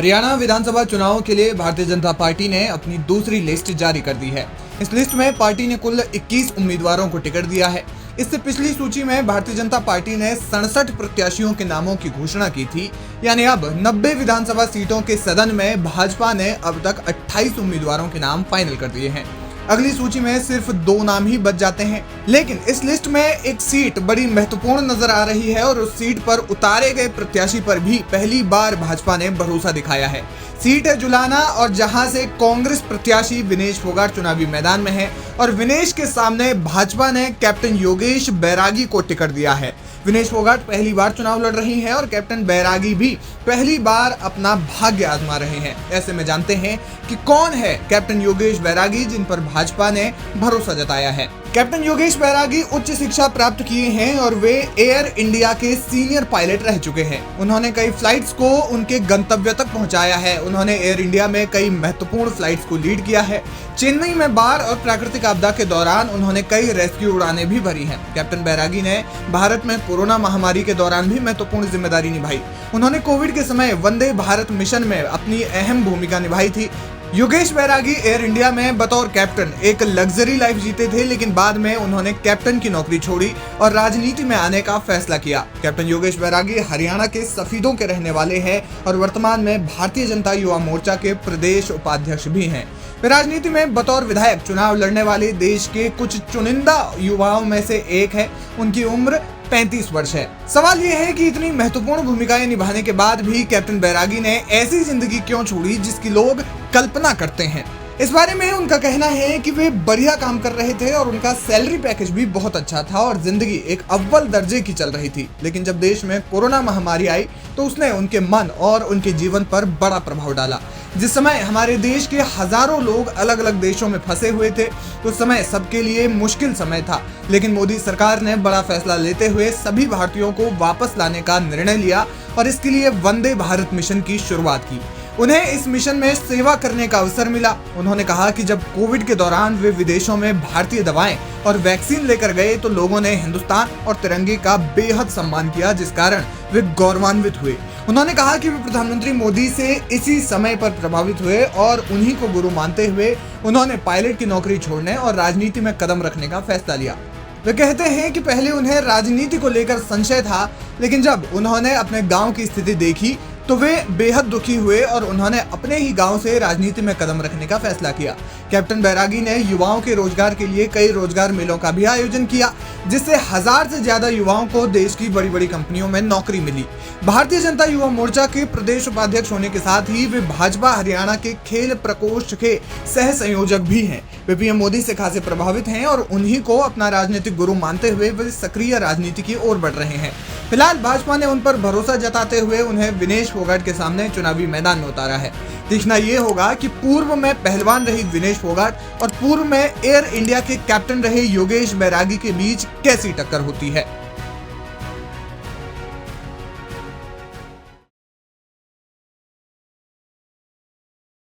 हरियाणा विधानसभा चुनाव के लिए भारतीय जनता पार्टी ने अपनी दूसरी लिस्ट जारी कर दी है। इस लिस्ट में पार्टी ने कुल 21 उम्मीदवारों को टिकट दिया है। इससे पिछली सूची में भारतीय जनता पार्टी ने 67 प्रत्याशियों के नामों की घोषणा की थी। यानी अब 90 विधानसभा सीटों के सदन में भाजपा ने अब तक 28 उम्मीदवारों के नाम फाइनल कर दिए हैं। अगली सूची में सिर्फ 2 नाम ही बच जाते हैं। लेकिन इस लिस्ट में एक सीट बड़ी महत्वपूर्ण नजर आ रही है और उस सीट पर उतारे गए प्रत्याशी पर भी पहली बार भाजपा ने भरोसा दिखाया है। सीट है जुलाना और जहां से कांग्रेस प्रत्याशी विनेश फोगाट चुनावी मैदान में है और विनेश के सामने भाजपा ने कैप्टन योगेश बैरागी को टिकट दिया है। विनेश फोगाट पहली बार चुनाव लड़ रही हैं और कैप्टन बैरागी भी पहली बार अपना भाग्य आजमा रहे हैं। ऐसे में जानते हैं कि कौन है कैप्टन योगेश बैरागी जिन पर भाजपा ने भरोसा जताया है। कैप्टन योगेश बैरागी उच्च शिक्षा प्राप्त किए हैं और वे एयर इंडिया के सीनियर पायलट रह चुके हैं। उन्होंने कई फ्लाइट्स को उनके गंतव्य तक पहुंचाया है। उन्होंने एयर इंडिया में कई महत्वपूर्ण फ्लाइट्स को लीड किया है। चेन्नई में बाढ़ और प्राकृतिक आपदा के दौरान उन्होंने कई रेस्क्यू उड़ानें भी भरी हैं। कैप्टन बैरागी ने भारत में कोरोना महामारी के दौरान भी महत्वपूर्ण जिम्मेदारी निभाई। उन्होंने कोविड के समय वंदे भारत मिशन में अपनी अहम भूमिका निभाई थी। योगेश बैरागी एयर इंडिया में बतौर कैप्टन एक लग्जरी लाइफ जीते थे, लेकिन बाद में उन्होंने कैप्टन की नौकरी छोड़ी और राजनीति में आने का फैसला किया। कैप्टन योगेश बैरागी हरियाणा के सफीदों के रहने वाले हैं और वर्तमान में भारतीय जनता युवा मोर्चा के प्रदेश उपाध्यक्ष भी हैं। वे राजनीति में बतौर विधायक चुनाव लड़ने वाले देश के कुछ चुनिंदा युवाओं में से एक है। उनकी उम्र 35 वर्ष है। सवाल ये है कि इतनी महत्वपूर्ण भूमिकाएं निभाने के बाद भी कैप्टन बैरागी ने ऐसी जिंदगी क्यों छोड़ी जिसकी लोग कल्पना करते हैं। इस बारे में उनका कहना है कि वे बढ़िया काम कर रहे थे और उनका सैलरी पैकेज भी बहुत अच्छा था और जिंदगी एक अव्वल दर्जे की चल रही थी। लेकिन जब देश में कोरोना महामारी आई तो उसने उनके मन और उनके जीवन पर बड़ा प्रभाव डाला। जिस समय हमारे देश के हजारों लोग अलग अलग देशों में फंसे हुए थे उस समय सबके लिए मुश्किल समय था। लेकिन मोदी सरकार ने बड़ा फैसला लेते हुए सभी भारतीयों को वापस लाने का निर्णय लिया और इसके लिए वंदे भारत मिशन की शुरुआत की। उन्हें इस मिशन में सेवा करने का अवसर मिला। उन्होंने कहा कि जब कोविड के दौरान वे विदेशों में भारतीय दवाएं और वैक्सीन लेकर गए तो लोगों ने हिंदुस्तान और तिरंगे का बेहद सम्मान किया, जिस कारण वे गौरवान्वित हुए। उन्होंने कहा कि वे प्रधानमंत्री मोदी से इसी समय पर प्रभावित हुए और उन्हीं को गुरु मानते हुए उन्होंने पायलट की नौकरी छोड़ने और राजनीति में कदम रखने का फैसला लिया। वे कहते हैं कि पहले उन्हें राजनीति को लेकर संशय था, लेकिन जब उन्होंने अपने गांव की स्थिति देखी तो वे बेहद दुखी हुए और उन्होंने अपने ही गांव से राजनीति में कदम रखने का फैसला किया। कैप्टन बैरागी ने युवाओं के रोजगार के लिए कई रोजगार मेलों का भी आयोजन किया, जिससे 1000 से ज्यादा युवाओं को देश की बड़ी बड़ी कंपनियों में नौकरी मिली। भारतीय जनता युवा मोर्चा के प्रदेश उपाध्यक्ष होने के साथ ही वे भाजपा हरियाणा के खेल प्रकोष्ठ के सह संयोजक भी हैं। वे पीएम मोदी से खासे प्रभावित हैं और उन्हीं को अपना राजनीतिक गुरु मानते हुए वे सक्रिय राजनीति की ओर बढ़ रहे हैं। फिलहाल भाजपा ने उन पर भरोसा जताते हुए उन्हें विनेश फोगाट के सामने चुनावी मैदान में उतारा है। देखना ये होगा कि पूर्व में पहलवान रही विनेश फोगाट और पूर्व में एयर इंडिया के कैप्टन रहे योगेश बैरागी के बीच कैसी टक्कर होती है।